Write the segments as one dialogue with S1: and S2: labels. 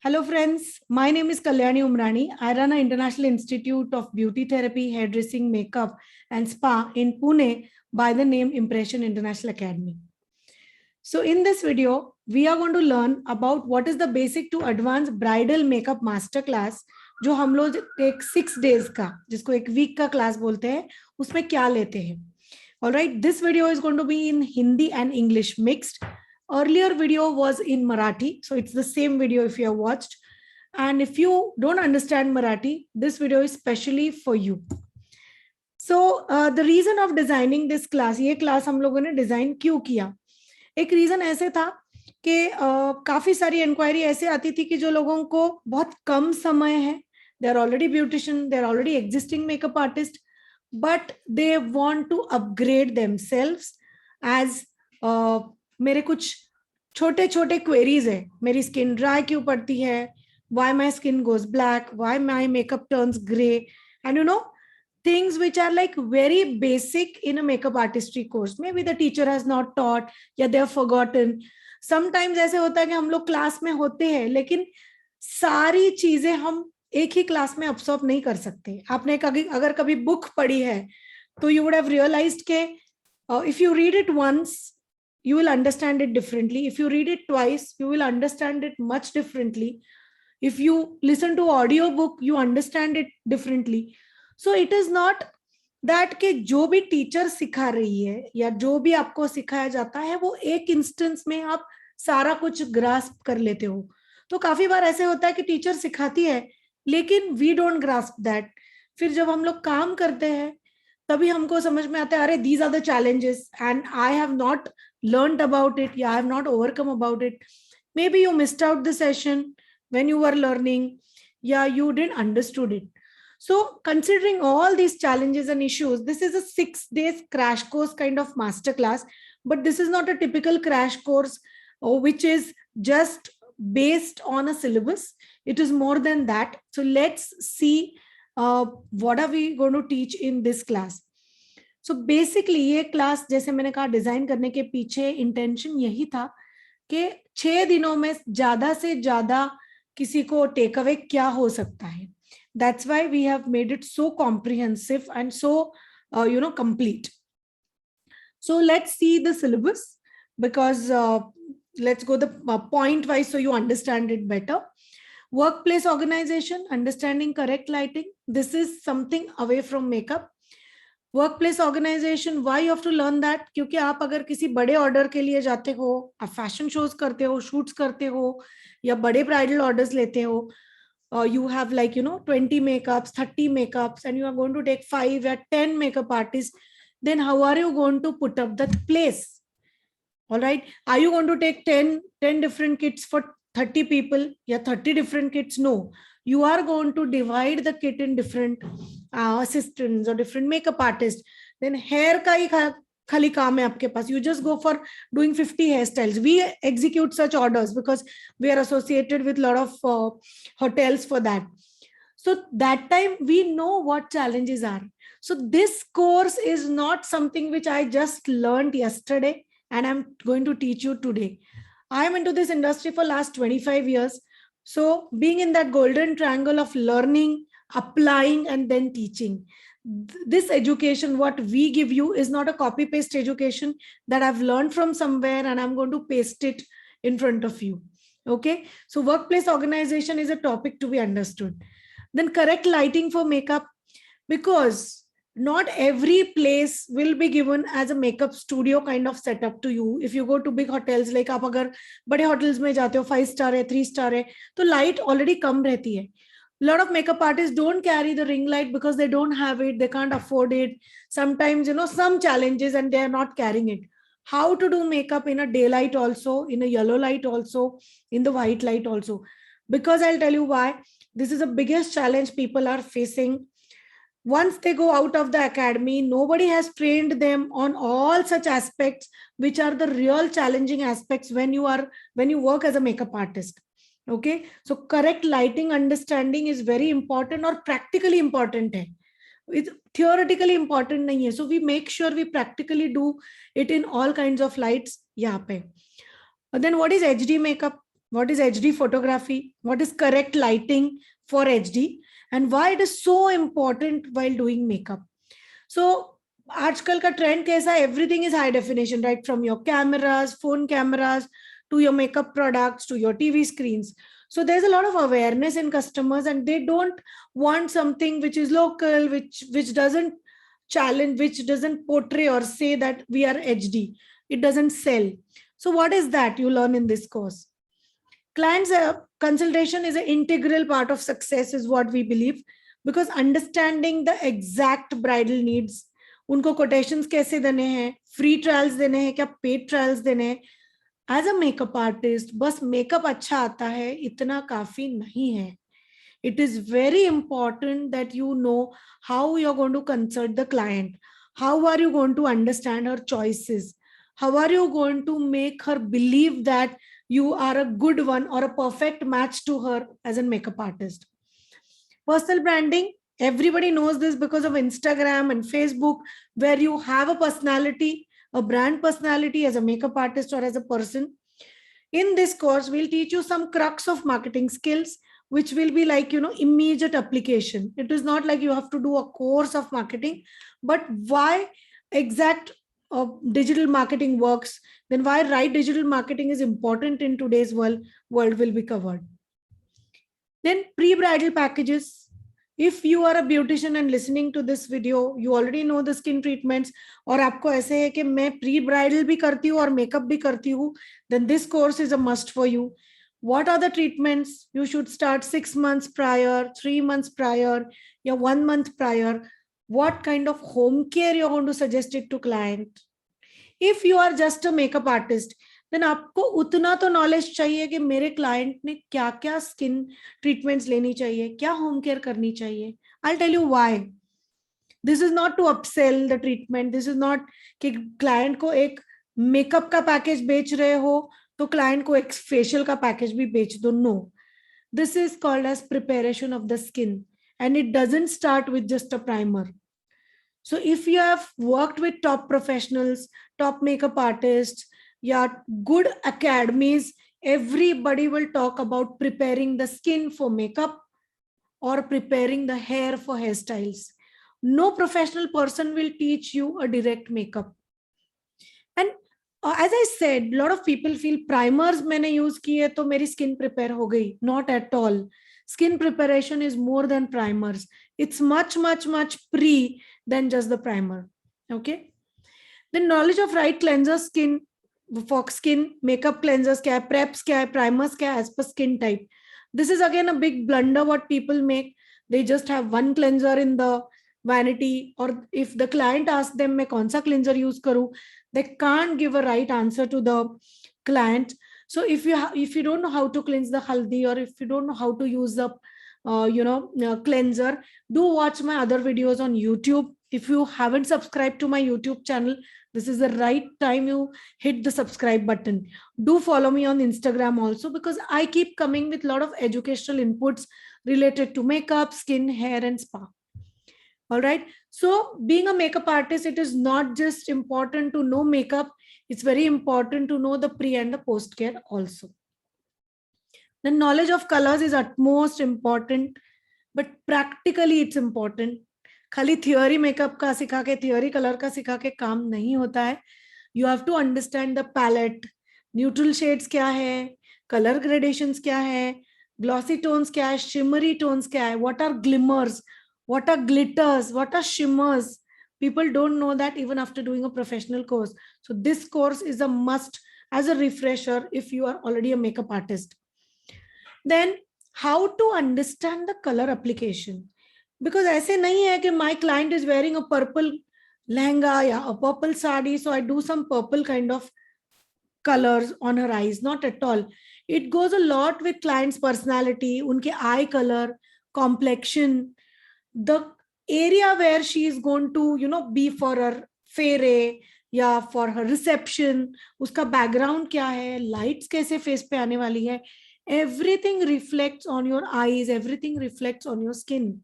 S1: Hello friends, my name is Kalyani Umrani. I run an International Institute of Beauty Therapy, Hairdressing, Makeup and Spa in Pune by the name Impression International Academy. So in this video, we are going to learn about what is the basic to advanced bridal makeup masterclass जो हम लोग एक 6 days का जिसको एक week का class बोलते हैं उसमें क्या लेते हैं. All right, this video is going to be in Hindi and English mixed. Earlier video was in Marathi, so it's the same video if you have watched. And if you don't understand Marathi, this video is specially for you. So the reason of designing this class, ये class हम लोगों ने design क्यों किया? एक reason ऐसे था कि काफी सारी इंक्वायरी ऐसे आती थी कि जो लोगों को बहुत कम समय है, they are already beautician, they are already existing makeup artist, but they want to upgrade themselves as मेरे कुछ छोटे छोटे क्वेरीज है. मेरी स्किन ड्राई क्यों पड़ती है, why my skin goes black, why my makeup turns gray, and you know things which are like very basic in a makeup artistry course. Maybe the teacher has not taught या they have forgotten. Sometimes ऐसे होता है कि हम लोग class में होते हैं लेकिन सारी चीजें हम एक ही क्लास में अब्सॉर्ब नहीं कर सकते. आपने अगर कभी बुक पढ़ी है तो you would have realized के if you read it once you will understand it differently. If you read it twice, you will understand it much differently. If you listen to audio book, you understand it differently. So it is not that कि जो भी teacher सिखा रही है या जो भी आपको सिखाया जाता है वो एक इंस्टेंस में आप सारा कुछ ग्रास्प कर लेते हो. तो काफी बार ऐसे होता है कि टीचर सिखाती है लेकिन वी डोंट ग्रास्प दैट. फिर जब हम लोग काम करते हैं तभी हमको समझ में आता है अरे these are the challenges and I have not learned about it, yeah, I have not overcome about it. Maybe you missed out the session when you were learning, yeah, you didn't understood it. So considering all these challenges and issues, this is a 6 days crash course kind of masterclass, but this is not a typical crash course which is just based on a syllabus. It is more than that. So let's see what are we going to teach in this class. So basically ये class जैसे मैंने कहा design करने के पीछे intention यही था कि 6 दिनों में ज्यादा से ज्यादा किसी को टेक अवे क्या हो सकता है. That's why we have made it so comprehensive and so complete. So let's see the syllabus because let's go the point wise so you understand it better. Workplace organization, understanding correct lighting. This is something away from makeup. Workplace organisation, why you have to learn that? क्योंकि आप अगर किसी बड़े order के लिए जाते हो, आप फैशन शोज करते हो, शूट्स करते हो या बड़े ब्राइडल ऑर्डर्स लेते हो, you have like 20 makeups, 30 makeups and you are going to take 5 or 10 makeup artists, then how are you going to put up that place? All right, are you going to take 10 different kits for 30 people? Yeah, 30 different kits? No, you are going to divide the kit in different assistants or different makeup artists. Then hair ka hi khali kaam hai aapke paas. You just go for doing 50 hairstyles. We execute such orders because we are associated with a lot of hotels for that. So that time we know what challenges are. So this course is not something which I just learned yesterday and I'm going to teach you today. I am into this industry for last 25 years. So being in that golden triangle of learning, applying and then teaching, this education what we give you is not a copy paste education that I've learned from somewhere and I'm going to paste it in front of you. Okay, so workplace organization is a topic to be understood. Then correct lighting for makeup, because not every place will be given as a makeup studio kind of setup to you. If you go to big hotels, like आप अगर बड़े hotels में जाते हो, 5 star है, 3 star है, तो light already कम रहती है. A lot of makeup artists don't carry the ring light because they don't have it, they can't afford it. Sometimes some challenges and they are not carrying it. How to do makeup in a daylight also, in a yellow light also, in the white light also? Because I'll tell you why. This is the biggest challenge people are facing. Once they go out of the academy, nobody has trained them on all such aspects, which are the real challenging aspects when you work as a makeup artist. Okay, so correct lighting understanding is very important or practically important. It's theoretically important nahi hai. So we make sure we practically do it in all kinds of lights. Yahan pe. Then what is HD makeup? what is HD photography, what is correct lighting for HD, and why it is so important while doing makeup. So आजकल का trend कैसा है, everything is high definition, right? From your cameras, phone cameras, to your makeup products, to your TV screens. So there's a lot of awareness in customers, and they don't want something which is local, which doesn't challenge, which doesn't portray or say that we are HD. It doesn't sell. So what is that you learn in this course? Clients consultation is an integral part of success, is what we believe, because understanding the exact bridal needs, उनको quotations कैसे देने हैं, free trials देने हैं क्या paid trials देने हैं, as a makeup artist बस makeup अच्छा आता है इतना काफी नहीं है. It is very important that you know how you're going to consult the client. How are you going to understand her choices? How are you going to make her believe that you are a good one or a perfect match to her as a makeup artist? Personal branding, everybody knows this because of Instagram and Facebook, where you have a personality, a brand personality as a makeup artist or as a person. In this course, we'll teach you some crux of marketing skills, which will be like, immediate application. It is not like you have to do a course of marketing, but why exact digital marketing works, then why right digital marketing is important in today's world will be covered. Then pre-bridal packages. If you are a beautician and listening to this video, you already know the skin treatments, और आपको ऐसे है कि मैं pre-bridal भी करती हूँ और makeup भी करती हूँ, then this course is a must for you. What are the treatments? You should start 6 months prior, 3 months prior, या 1 month prior. What kind of home care you're going to suggest it to client? If you are just a makeup artist, then आपको उतना तो knowledge चाहिए कि मेरे client ने क्या क्या स्किन ट्रीटमेंट्स लेनी चाहिए, क्या होम केयर करनी चाहिए. I'll tell you why. This is not to upsell the treatment. This is not कि क्लाइंट को एक मेकअप का पैकेज बेच रहे हो तो क्लाइंट को एक फेशियल का पैकेज भी बेच दो. No, this is called as preparation of the skin, and it doesn't start with just a primer. So if you have worked with top professionals, top makeup artists, yeah, good academies, everybody will talk about preparing the skin for makeup or preparing the hair for hairstyles. No professional person will teach you a direct makeup. And as I said, a lot of people feel primers मैंने use किए तो मेरी skin prepare हो गई. Not at all. Skin preparation is more than primers. It's much, much, much pre than just the primer. Okay. The knowledge of right cleanser skin for skin, makeup cleansers क्या है, preps क्या है, primers क्या है, as per skin type. This is again a big blunder what people make. They just have one cleanser in the vanity, or if the client asks them मैं कौन सा cleanser use करूँ, they can't give a right answer to the client. So if you don't know how to cleanse the haldi, or if you don't know how to use the cleanser, do watch my other videos on YouTube. If you haven't subscribed to my YouTube channel, this is the right time you hit the subscribe button. Do follow me on Instagram also, because I keep coming with a lot of educational inputs related to makeup, skin, hair, and spa. All right. So being a makeup artist, it is not just important to know makeup. It's very important to know the pre and the post care also. The knowledge of colors is utmost important, but practically it's important. खाली theory makeup का सिखा के, theory color का सिखा के काम नहीं होता है. You have to understand the palette, neutral shades क्या है, color gradations क्या है, glossy tones क्या है, shimmery tones क्या है, what are glimmers, what are glitters, what are shimmers. People don't know that even after doing a professional course. So this course is a must as a refresher if you are already a makeup artist. Then how to understand the color application. Because ऐसे नहीं है कि my client is wearing a purple lehenga या a purple sari, so I do some purple kind of colors on her eyes. Not at all. It goes a lot with client's personality, उनके eye color, complexion, the area where she is going to, be for her फेरे या for her reception, उसका background क्या है, lights कैसे face पे आने वाली है. Everything reflects on your eyes, everything reflects on your skin.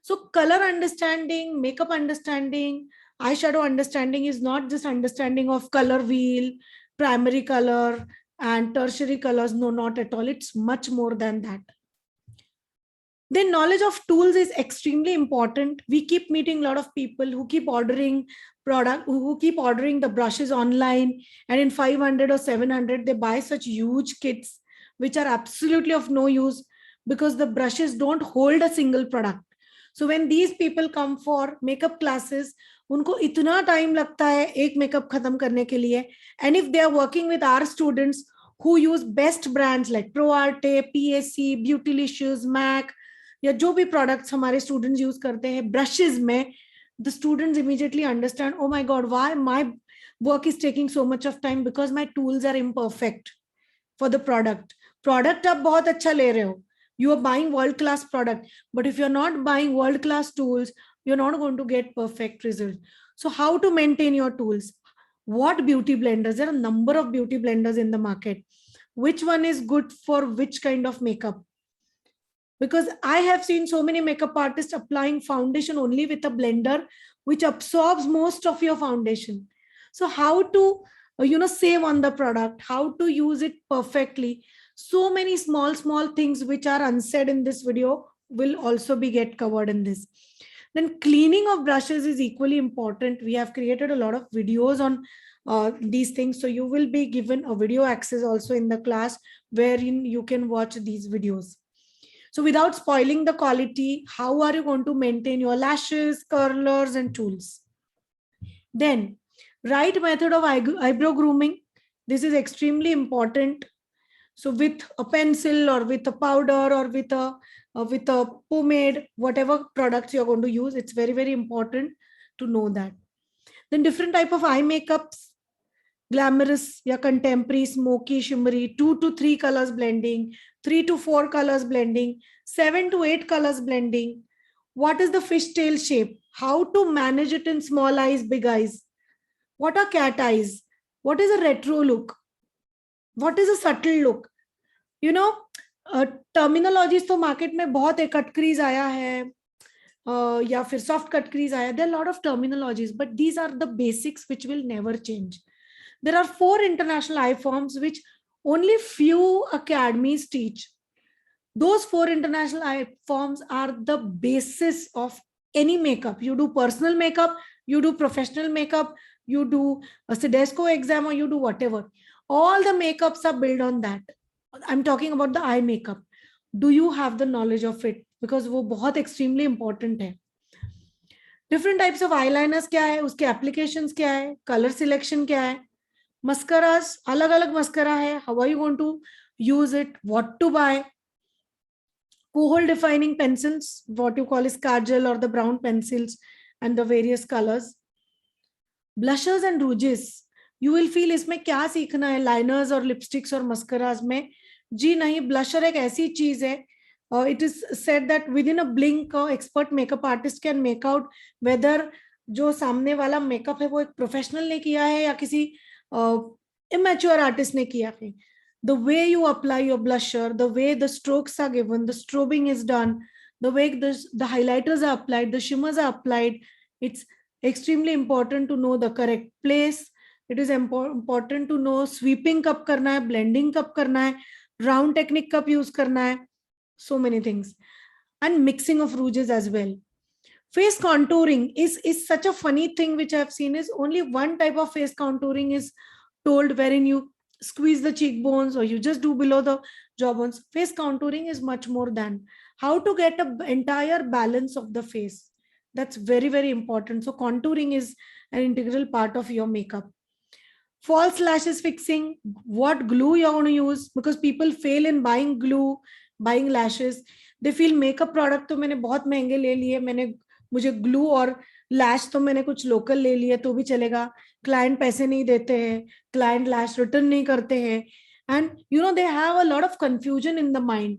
S1: So color understanding, makeup understanding, eyeshadow understanding is not just understanding of color wheel, primary color, and tertiary colors. No, not at all. It's much more than that. Then knowledge of tools is extremely important. We keep meeting a lot of people who keep ordering who keep ordering the brushes online, and in 500 or 700 they buy such huge kits which are absolutely of no use because the brushes don't hold a single product. So when these people come for makeup classes, उनको इतना time लगता है एक makeup खत्म करने के लिए. And if they are working with our students who use best brands like ProArte, PSC, Beautylicious, MAC, या जो भी प्रोडक्ट्स हमारे स्टूडेंट्स यूज करते हैं ब्रशेस में, the students immediately understand, oh my god, why my work is taking so much of time, because my tools are imperfect for the product. Product आप बहुत अच्छा ले रहे हो, you are buying world class product, but if you're not buying world class tools, you're not going to get perfect results. So how to maintain your tools? What beauty blenders? There are a number of beauty blenders in the market. Which one is good for which kind of makeup? Because I have seen so many makeup artists applying foundation only with a blender, which absorbs most of your foundation. So how to, save on the product, how to use it perfectly. So many small things which are unsaid in this video will also be get covered in this. Then cleaning of brushes is equally important. We have created a lot of videos on these things. So you will be given a video access also in the class wherein you can watch these videos. So without spoiling the quality, how are you going to maintain your lashes, curlers, and tools? Then, right method of eyebrow grooming. This is extremely important. So with a pencil or with a powder or with a pomade, whatever products you're going to use, it's very, very important to know that. Then different type of eye makeups. Glamorous, या contemporary, smoky, shimmery, 2 to 3 colors blending, 3 to 4 colors blending, 7 to 8 colors blending. What is the fishtail shape? How to manage it in small eyes, big eyes? What are cat eyes? What is a retro look? What is a subtle look? Terminologies तो market में बहुत है, cut crease आया है, या फिर soft cut crease आया. There are a lot of terminologies, but these are the basics which will never change. There are 4 international eye forms which only few academies teach. Those 4 international eye forms are the basis of any makeup. You do personal makeup, you do professional makeup, you do a CDSCO exam, or you do whatever. All the makeups are built on that. I'm talking about the eye makeup. Do you have the knowledge of it? Because वो बहुत extremely important है. Different types of eyeliners क्या है, उसके applications क्या है, color selection क्या है, mascaras, अलग अलग mascara है, how are you going to use it, what to buy, kohl defining pencils, what you call is kajal or the brown pencils, and the various colors. Blushers and rouges, you will feel इसमें क्या सीखना है, liners और lipsticks और mascaras में. जी नहीं, blusher एक ऐसी चीज है, it is said that within a blink expert makeup artist can make out whether जो सामने वाला makeup है वो एक professional ने किया है या किसी immature artist ने किया है. The way you apply your blusher, the way the strokes are given, the strobing is done, the way the highlighters are applied, the shimmers are applied, it's extremely important to know the correct place. It is important to know sweeping कब करना है, blending कब करना है, round technique कब use करना है, so many things. And mixing of rouges as well. Face contouring is such a funny thing which I have seen is only one type of face contouring is told, wherein you squeeze the cheekbones or you just do below the jawbones. Face contouring is much more than how to get an entire balance of the face. That's very, very important. So contouring is an integral part of your makeup. False lashes fixing, what glue you're going to use, because people fail in buying glue, buying lashes. They feel makeup product तो मैंने बहुत महंगे ले लिए, मुझे glue और lash तो मैंने कुछ local ले लिए तो भी चलेगा. Client पैसे नहीं देते हैं, client lash return नहीं करते हैं, and they have a lot of confusion in the mind.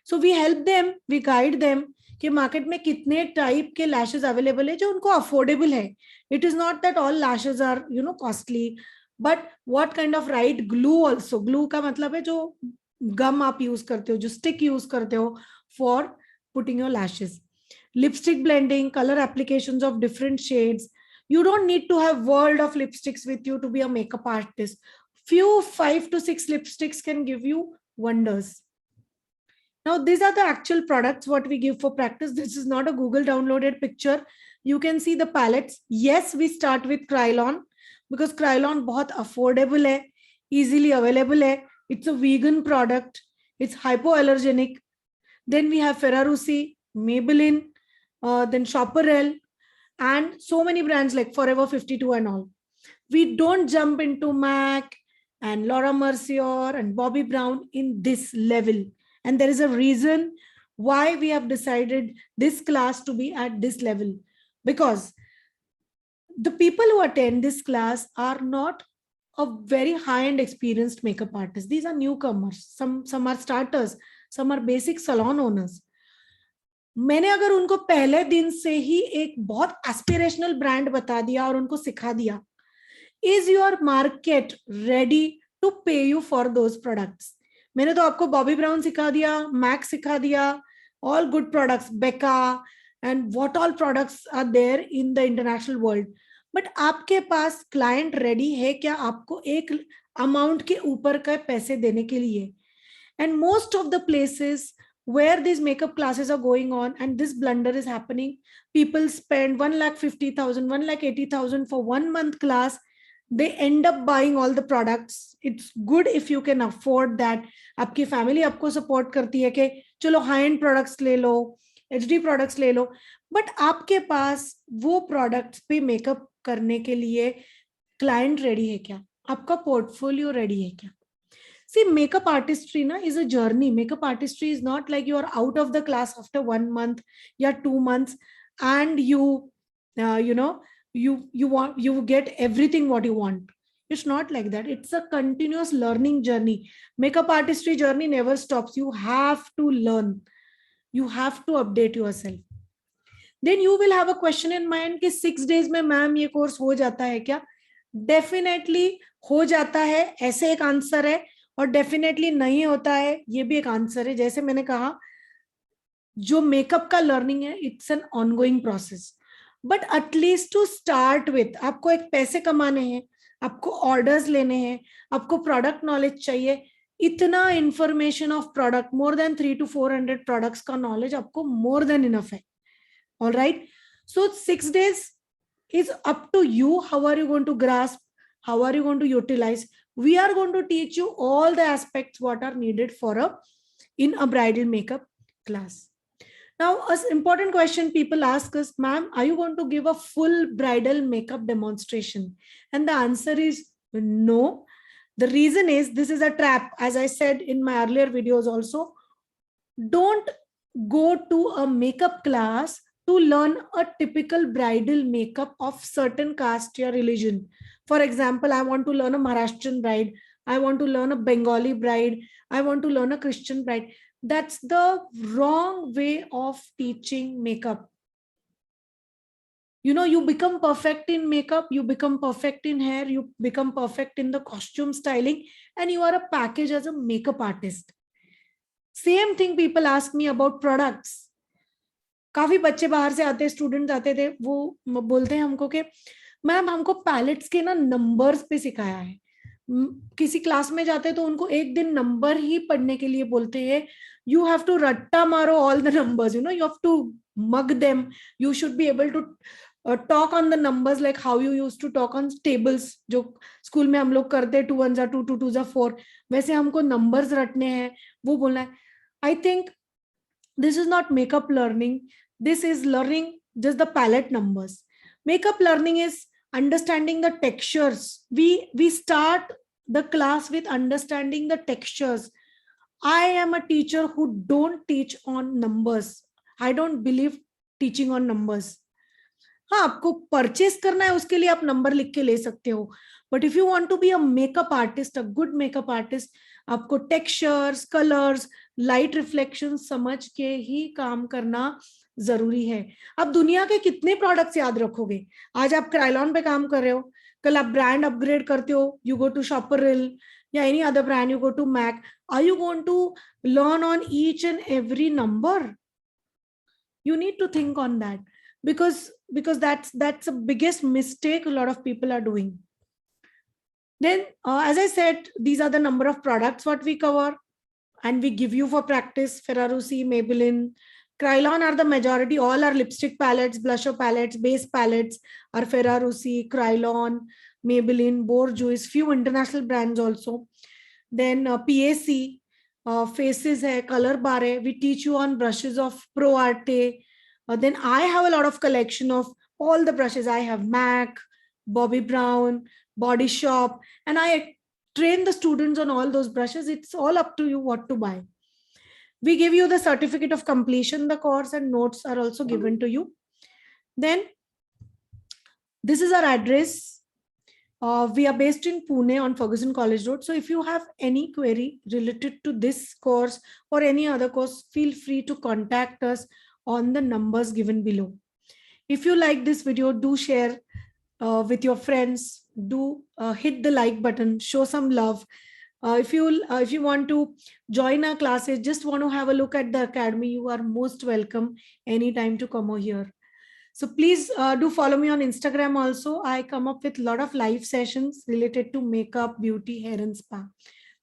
S1: So we help them, we guide them कि market में कितने type के lashes available है जो उनको affordable है. It is not that all lashes are costly, but what kind of right glue also. Glue का मतलब है जो gum आप use करते हो, जो stick use करते हो for putting your lashes. Lipstick blending, color applications of different shades. You don't need to have world of lipsticks with you to be a makeup artist. Few 5 to 6 lipsticks can give you wonders. Now, these are the actual products what we give for practice. This is not a Google downloaded picture. You can see the palettes. Yes, we start with Krylon because Krylon बहुत affordable है, easily available है. It's a vegan product. It's hypoallergenic. Then we have Ferrarusi, Maybelline, then Shopperell, and so many brands like Forever 52 and all. We don't jump into MAC and Laura Mercier and Bobbi Brown in this level. And there is a reason why we have decided this class to be at this level. Because the people who attend this class are not a very high-end experienced makeup artists. These are newcomers. Some are starters. Some are basic salon owners. मैंने अगर उनको पहले दिन से ही एक बहुत aspirational brand बता दिया और उनको सिखा दिया, is your market ready to pay you for those products? मैंने तो आपको बॉबी ब्राउन सिखा दिया, मैक सिखा दिया, all good products, Becca and what all products are there in the international world. But आपके पास क्लाइंट रेडी है क्या आपको एक अमाउंट के ऊपर का पैसे देने के लिए? And most of the places where these makeup classes are going on and this blunder is happening, people spend 1,50,000, 1,80,000 for 1 month class. They end up buying all the products. It's good if you can afford that. आपकी family आपको support करती है कि चलो high end products ले लो, HD products ले लो, but आपके पास वो products पे makeup करने के लिए client ready है क्या? आपका portfolio ready है क्या? See, makeup artistry na is a journey. Makeup artistry is not like you are out of the class after 1 month, yeah, 2 months, and you get everything what you want. It's not like that. It's a continuous learning journey. Makeup artistry journey never stops. You have to learn. You have to update yourself. Then you will have a question in mind कि 6 days में ma'am ये course हो जाता है क्या? Definitely हो जाता है, ऐसे एक आंसर है, और डेफिनेटली नहीं होता है, ये भी एक आंसर है. जैसे मैंने कहा, जो मेकअप का लर्निंग है, it's an ongoing process, but at least to start with आपको एक पैसे कमाने हैं, आपको ऑर्डर्स लेने हैं, आपको प्रोडक्ट नॉलेज चाहिए. इतना information of product, more than 300 to 400 products का नॉलेज आपको मोर देन इनफ है. All right, so 6 days is up to you. How are you going to grasp? How are you going to utilize? We are going to teach you all the aspects what are needed for in a bridal makeup class. Now, an important question people ask us, ma'am, are you going to give a full bridal makeup demonstration? And the answer is no. The reason is this is a trap. As I said in my earlier videos also, don't go to a makeup class to learn a typical bridal makeup of certain caste or religion. For example, I want to learn a Maharashtrian bride. I want to learn a Bengali bride. I want to learn a Christian bride. That's the wrong way of teaching makeup. You know, you become perfect in makeup, you become perfect in hair, you become perfect in the costume styling, and you are a package as a makeup artist. Same thing people ask me about products. काफी बच्चे बाहर से आते, students आते थे, वो बोलते हैं हमको कि मैम हमको पैलेट्स के ना नंबर्स पे सिखाया है. किसी क्लास में जाते तो उनको एक दिन नंबर ही पढ़ने के लिए बोलते हैं. यू हैव टू रट्टा मारो all the numbers, you know, you have to mug them. You should be able to talk on the numbers like how you used to talk on tables, जो school में हम लोग करते 2 1 2 2 2 4. वैसे हमको numbers रटने हैं, वो बोलना है. I think this is not makeup learning. This is learning just the palette numbers. Makeup learning is understanding the textures. We start the class with understanding the textures. I am a teacher who don't teach on numbers. I don't believe teaching on numbers. हाँ, आपको purchase करना है उसके लिए आप number लिख के ले सकते हो, but if you want to be a makeup artist, a good makeup artist, आपको टेक्सचर्स, कलर्स, लाइट रिफ्लेक्शन समझ के ही काम करना जरूरी है. आप दुनिया के कितने प्रोडक्ट्स याद रखोगे? आज आप क्राइलॉन पे काम कर रहे हो, कल आप ब्रांड अपग्रेड करते हो, यू गो टू शॉपरल या any other brand, you go to MAC. Are you going to learn on each and every number? You need to think on that, because that's the biggest mistake a lot of people are doing. Then, as I said, these are the number of products what we cover and we give you for practice. Ferrero Rocher, Maybelline, Krylon are the majority. All our lipstick palettes, blusher palettes, base palettes are Ferrero Rocher, Krylon, Maybelline, Bourjois, few international brands also. Then PAC, Faces hai, Color Bar hai. We teach you on brushes of Pro Arte. Then I have a lot of collection of all the brushes. I have MAC, Bobbi Brown, Body Shop, and I train the students on all those brushes. It's all up to you what to buy. We give you the certificate of completion, the course, and notes are also given to you. Then this is our address. We are based in Pune on Ferguson College Road. So if you have any query related to this course or any other course, feel free to contact us on the numbers given below. If you like this video, do share with your friends. Do hit the like button, show some love. If you want to join our classes, just want to have a look at the academy, you are most welcome anytime to come over here. So please do follow me on Instagram also. I come up with a lot of live sessions related to makeup, beauty, hair and spa.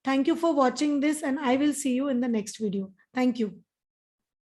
S1: Thank you for watching this and I will see you in the next video. Thank you.